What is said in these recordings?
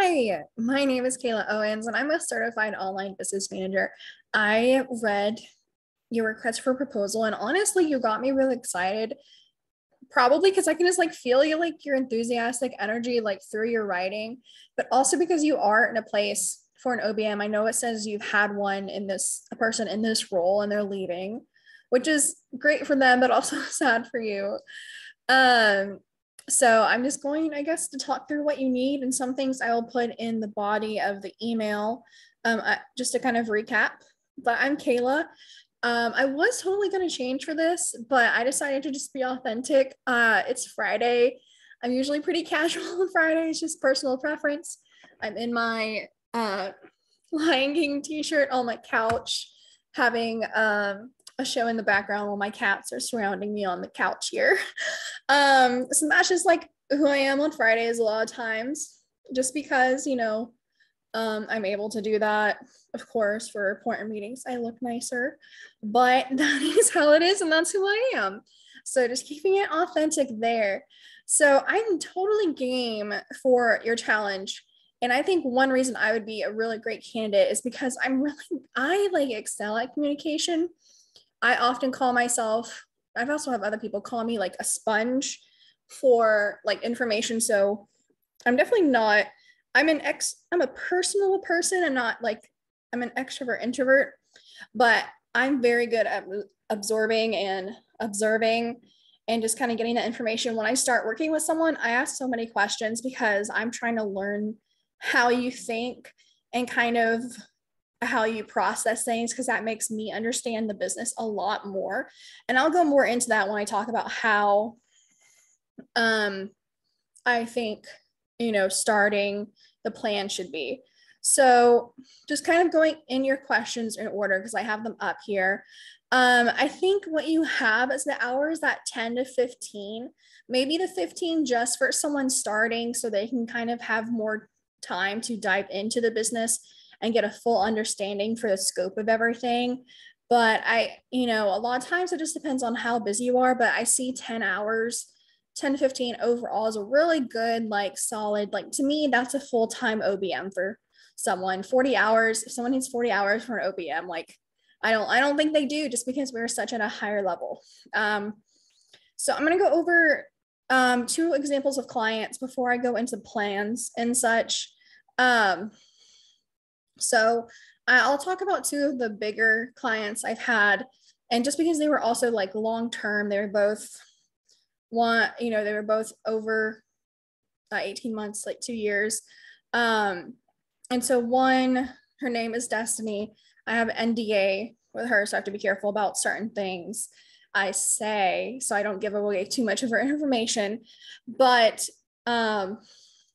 Hi, my name is Kayla Owens, and I'm a certified online business manager. I read your request for proposal, and honestly, you got me really excited. Probably because I can just like feel you, like your enthusiastic energy, like through your writing, but also because you are in a place for an OBM. I know it says you've had one in this, a person in this role, and they're leaving, which is great for them, but also sad for you. Um, so I'm just going, I guess, to talk through what you need, and some things I will put in the body of the email, just to kind of recap. But I'm Kayla. I was totally going to change for this, but I decided to just be authentic. It's Friday. I'm usually pretty casual on Fridays, just personal preference. I'm in my Lion King t-shirt on my couch, having a show in the background while my cats are surrounding me on the couch here. So that's just like who I am on Fridays a lot of times, just because, I'm able to do that. Of course, for important meetings, I look nicer, but that is how it is, and that's who I am. So just keeping it authentic there. So I'm totally game for your challenge. And I think one reason I would be a really great candidate is because I like excel at communication. I often call myself, I've also have other people call me like a sponge for like information. So I'm definitely not, I'm a personal person. I'm not like, I'm an extrovert introvert, but I'm very good at absorbing and observing and just kind of getting that information. When I start working with someone, I ask so many questions because I'm trying to learn how you think and kind of how you process things, because that makes me understand the business a lot more. And I'll go more into that when I talk about how I think, starting the plan should be. So just kind of going in your questions in order, because I have them up here. I think what you have is the hours that 10 to 15, maybe the 15 just for someone starting so they can kind of have more time to dive into the business and get a full understanding for the scope of everything. But a lot of times it just depends on how busy you are, but I see 10 hours, 10 to 15 overall is a really good, like solid, like to me, that's a full-time OBM for someone. 40 hours, if someone needs 40 hours for an OBM, like I don't think they do, just because we're such at a higher level. So I'm going to go over two examples of clients before I go into plans and such. So I'll talk about two of the bigger clients I've had. And just because they were also like long-term, they were both they were both over 18 months, like 2 years. And so one, her name is Destiny. I have an NDA with her, so I have to be careful about certain things I say, so I don't give away too much of her information. But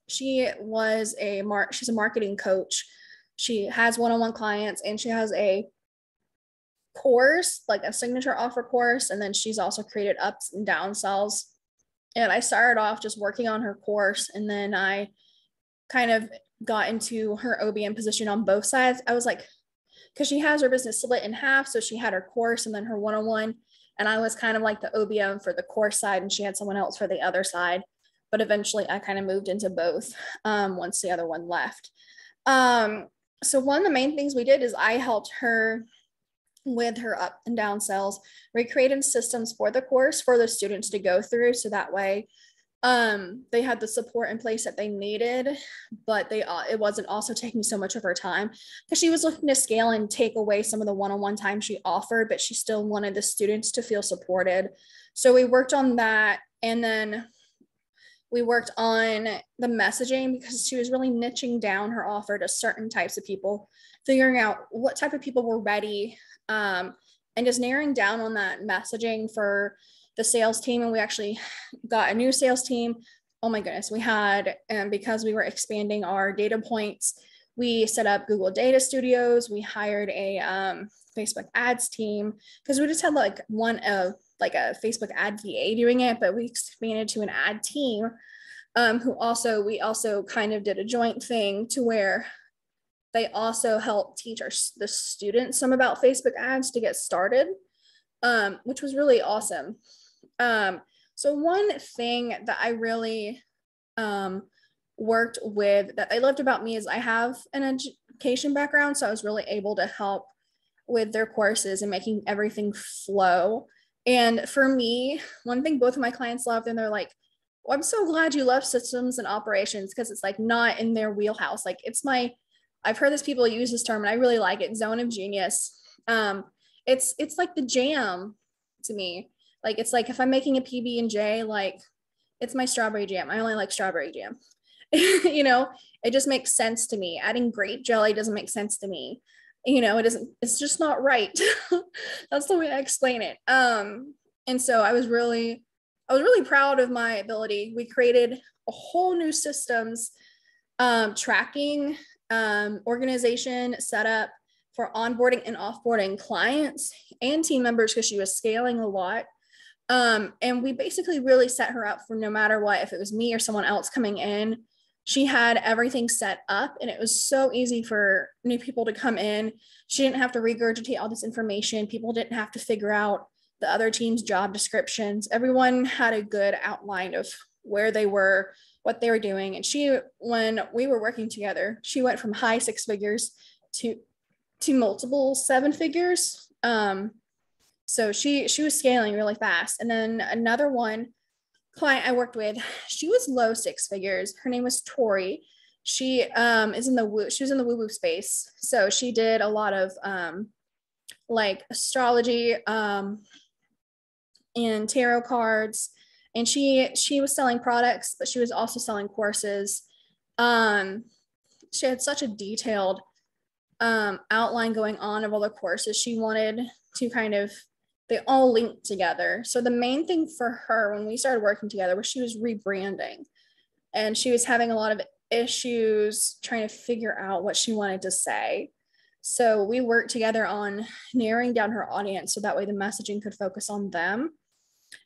she's a marketing coach. She has one-on-one clients, and she has a course, like a signature offer course, and then she's also created ups and downsells. And I started off just working on her course, and then I kind of got into her OBM position on both sides. I was like, because she has her business split in half, so she had her course and then her one-on-one, and I was kind of like the OBM for the course side, and she had someone else for the other side. But eventually I kind of moved into both once the other one left. So one of the main things we did is I helped her with her up and down cells. We created systems for the course for the students to go through, so that way they had the support in place that they needed, but it wasn't also taking so much of her time, because she was looking to scale and take away some of the one-on-one time she offered, but she still wanted the students to feel supported. So we worked on that, and then we worked on the messaging, because she was really niching down her offer to certain types of people, figuring out what type of people were ready, and just narrowing down on that messaging for the sales team. And we actually got a new sales team. Oh my goodness, we had, and because we were expanding our data points, we set up Google Data Studios. We hired a Facebook ads team, because we just had like a Facebook ad VA doing it, but we expanded to an ad team we also kind of did a joint thing to where they also helped teach the students some about Facebook ads to get started, which was really awesome. So one thing that I really worked with that they loved about me is I have an education background. So I was really able to help with their courses and making everything flow. And for me, one thing both of my clients loved, and they're like, well, I'm so glad you love systems and operations, because it's like not in their wheelhouse. Like it's my, I've heard this people use this term and I really like it, zone of genius. It's like the jam to me. Like it's like if I'm making a PB and J, like it's my strawberry jam. I only like strawberry jam. You know, it just makes sense to me. Adding grape jelly doesn't make sense to me. You know, it doesn't, it's just not right. That's the way I explain it. And so I was really proud of my ability. We created a whole new systems, tracking, organization set up for onboarding and offboarding clients and team members, because she was scaling a lot. And we basically really set her up for no matter what, if it was me or someone else coming in, she had everything set up, and it was so easy for new people to come in. She didn't have to regurgitate all this information. People didn't have to figure out the other team's job descriptions. Everyone had a good outline of where they were, what they were doing. And she, when we were working together, she went from high six figures to multiple seven figures. So she was scaling really fast. And then another one client I worked with, she was low six figures. Her name was Tori. She is in the woo, she was in the woo-woo space. So she did a lot of like astrology and tarot cards. And she was selling products, but she was also selling courses. She had such a detailed outline going on of all the courses she wanted to kind of, they all linked together. So the main thing for her when we started working together was she was rebranding, and she was having a lot of issues trying to figure out what she wanted to say. So we worked together on narrowing down her audience so that way the messaging could focus on them.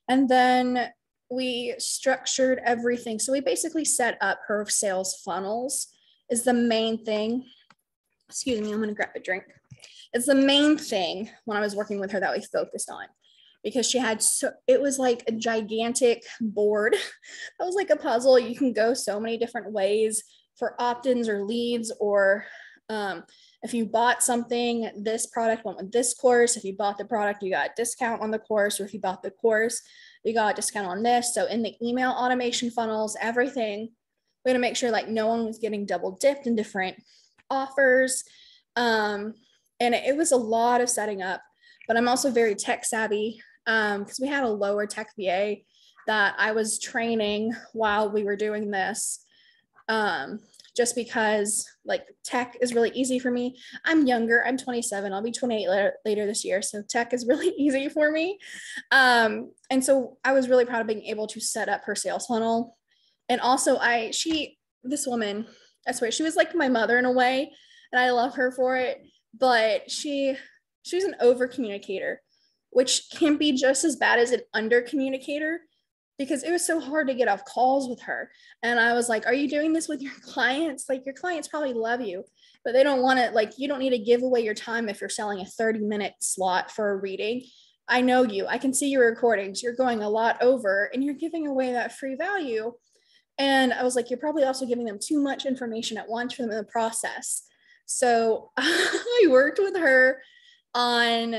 And then we structured everything. So we basically set up her sales funnels is the main thing. Excuse me, I'm going to grab a drink. It's the main thing when I was working with her that we focused on, because she had it was like a gigantic board. That was like a puzzle. You can go so many different ways for opt-ins or leads, or if you bought something, this product went with this course. If you bought the product, you got a discount on the course, or if you bought the course, you got a discount on this. So in the email automation funnels, everything, we had to make sure like no one was getting double dipped in different offers. And it was a lot of setting up, but I'm also very tech savvy because we had a lower tech VA that I was training while we were doing this. Just because like tech is really easy for me. I'm younger, I'm 27, I'll be 28 later this year. So tech is really easy for me. And so I was really proud of being able to set up her sales funnel. And also this woman, I swear, she was like my mother in a way, and I love her for it. But she was an over communicator, which can be just as bad as an under communicator, because it was so hard to get off calls with her. And I was like, are you doing this with your clients? Like your clients probably love you, but they don't want to, like, you don't need to give away your time if you're selling a 30-minute slot for a reading. I know you, I can see your recordings. You're going a lot over and you're giving away that free value. And I was like, you're probably also giving them too much information at once for them in the process. So I worked with her on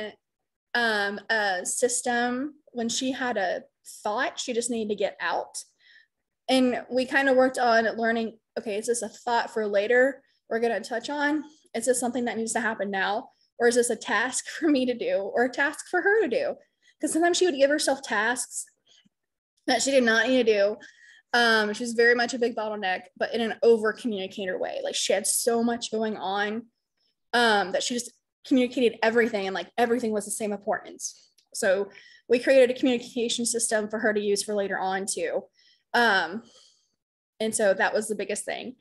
a system when she had a thought she just needed to get out. And we kind of worked on learning, okay, is this a thought for later we're going to touch on? Is this something that needs to happen now? Or is this a task for me to do, or a task for her to do? Because sometimes she would give herself tasks that she did not need to do. She's very much a big bottleneck, but in an over communicator way. Like she had so much going on that she just communicated everything, and like everything was the same importance. So we created a communication system for her to use for later on too. And so that was the biggest thing,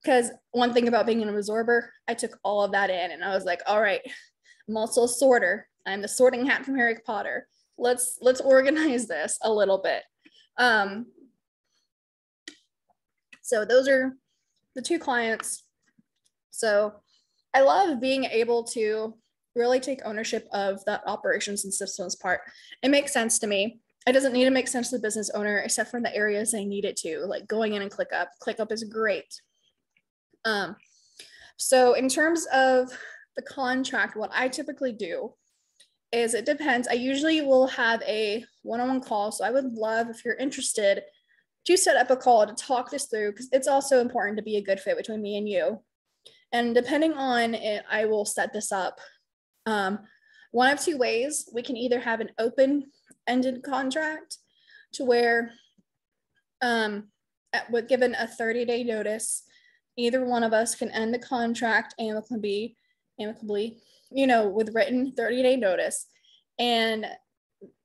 because one thing about being an absorber, I took all of that in and I was like, all right, I'm also a sorter. I'm the sorting hat from Harry Potter. Let's organize this a little bit. So those are the two clients. So I love being able to really take ownership of that operations and systems part. It makes sense to me. it doesn't need to make sense to the business owner except for the areas they need it to, like going in and ClickUp is great. So in terms of the contract, what I typically do is it depends. I usually will have a one-on-one call. So I would love, if you're interested, to set up a call to talk this through, because it's also important to be a good fit between me and you. And depending on it, I will set this up. One of two ways. We can either have an open-ended contract to where with given a 30-day notice, either one of us can end the contract amicably, with written 30-day notice. And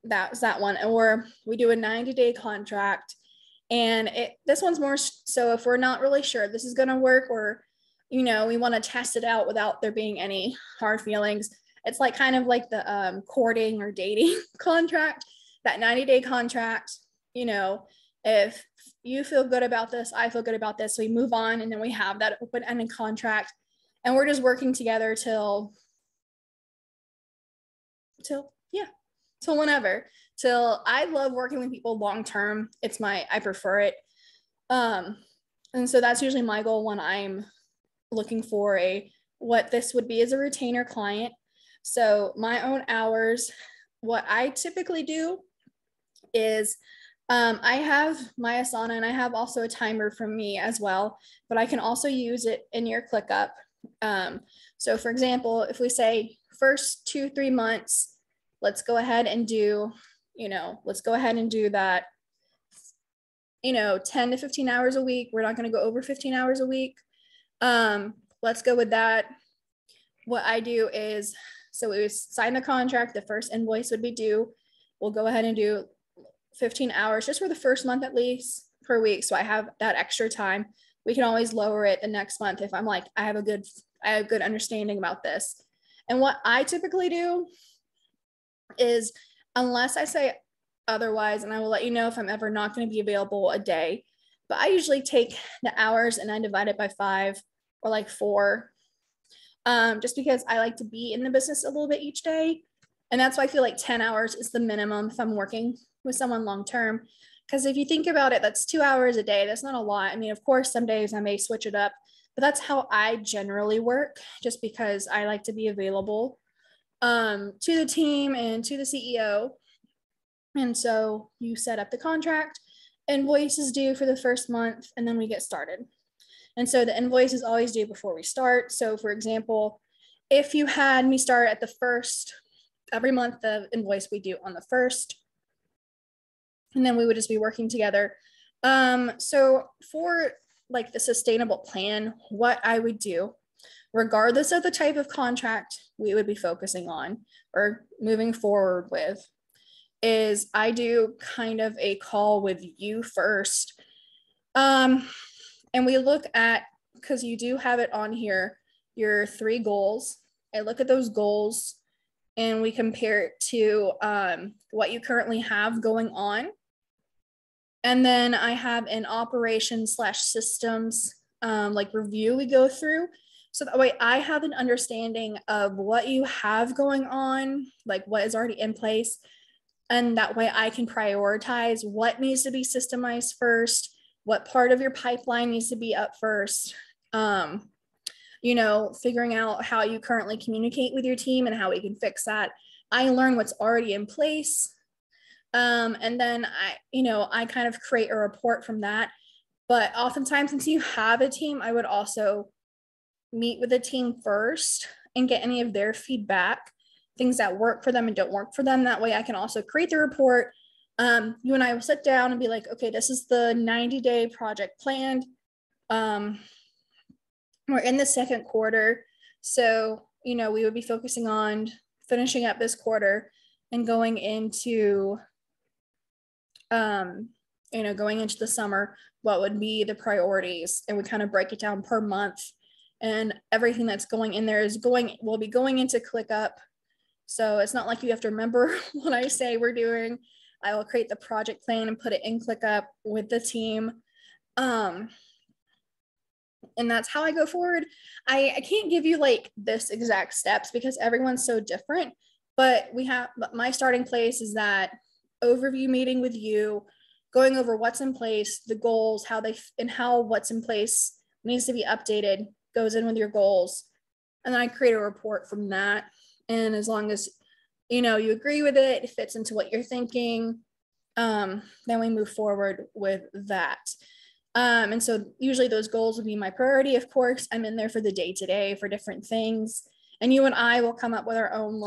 that's that one. Or we do a 90-day contract. And this one's more so if we're not really sure if this is going to work, or, we want to test it out without there being any hard feelings. It's like kind of like the courting or dating contract, that 90-day contract. If you feel good about this, I feel good about this, we move on, and then we have that open-ended contract, and we're just working together till whenever. Till I love working with people long term. I prefer it. And so that's usually my goal when I'm looking for what this would be as a retainer client. So my own hours, what I typically do is I have my Asana, and I have also a timer from me as well, but I can also use it in your ClickUp. So for example, if we say first 2-3 months, let's go ahead and do that, 10 to 15 hours a week. We're not going to go over 15 hours a week. Let's go with that. What I do is, so we would sign the contract, the first invoice would be due. We'll go ahead and do 15 hours just for the first month at least per week. So I have that extra time. We can always lower it the next month if I'm like, I have good understanding about this. And what I typically do is, unless I say otherwise, and I will let you know if I'm ever not going to be available a day, but I usually take the hours and I divide it by 5 or like 4, just because I like to be in the business a little bit each day. And that's why I feel like 10 hours is the minimum if I'm working with someone long term. Because if you think about it, that's 2 hours a day. That's not a lot. I mean, of course, some days I may switch it up, but that's how I generally work, just because I like to be available to the team and to the CEO. And so you set up the contract, invoice is due for the first month, and then we get started. And so the invoice is always due before we start. So for example, if you had me start at the first, every month the invoice we do on the first, and then we would just be working together. So for like the sustainable plan, what I would do, regardless of the type of contract we would be focusing on or moving forward with, is I do kind of a call with you first. And we look at, because you do have it on here, your 3 goals. I look at those goals and we compare it to what you currently have going on. And then I have an operations/systems like review we go through. So that way I have an understanding of what you have going on, like what is already in place. And that way I can prioritize what needs to be systemized first, what part of your pipeline needs to be up first. Figuring out how you currently communicate with your team and how we can fix that. I learn what's already in place. And then I kind of create a report from that. But oftentimes, since you have a team, I would also meet with the team first and get any of their feedback, things that work for them and don't work for them. That way I can also create the report. You and I will sit down and be like, okay, this is the 90-day project planned. We're in the second quarter. So, we would be focusing on finishing up this quarter and going into the summer, what would be the priorities, and we kind of break it down per month, and everything that's going in there will be going into ClickUp. So it's not like you have to remember what I say we're doing. I will create the project plan and put it in ClickUp with the team. And that's how I go forward. I can't give you like this exact steps because everyone's so different, but my starting place is that overview meeting with you, going over what's in place, the goals, how what's in place needs to be updated, goes in with your goals. And then I create a report from that. And as long as, you agree with it, it fits into what you're thinking, then we move forward with that. And so usually those goals would be my priority. Of course, I'm in there for the day-to-day for different things. And you and I will come up with our own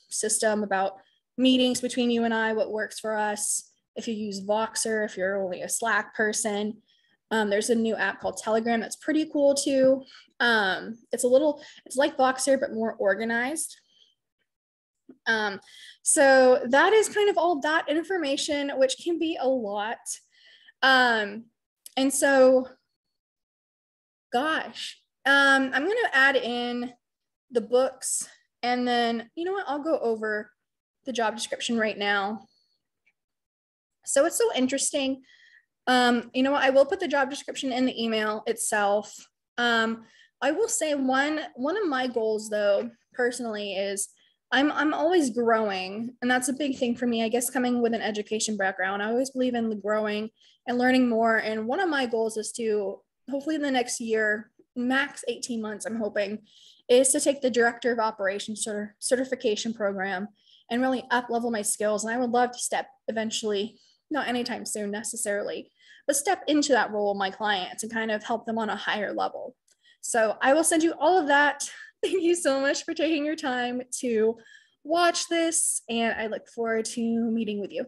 system about meetings between you and I, what works for us. If you use Voxer, if you're only a Slack person, there's a new app called Telegram that's pretty cool too. It's like Voxer, but more organized. So that is kind of all that information, which can be a lot. And so, gosh, I'm going to add in the books, and then, you know what, I'll go over the job description right now. So it's so interesting. You know what, I will put the job description in the email itself. I will say one of my goals, though, personally, is I'm always growing, and that's a big thing for me. I guess coming with an education background, I always believe in the growing and learning more. And one of my goals is to, hopefully in the next year, max 18 months, I'm hoping, is to take the Director of Operations certification program and really up level my skills. And I would love to step eventually, not anytime soon necessarily, but step into that role with my clients and kind of help them on a higher level. So I will send you all of that. Thank you so much for taking your time to watch this, and I look forward to meeting with you.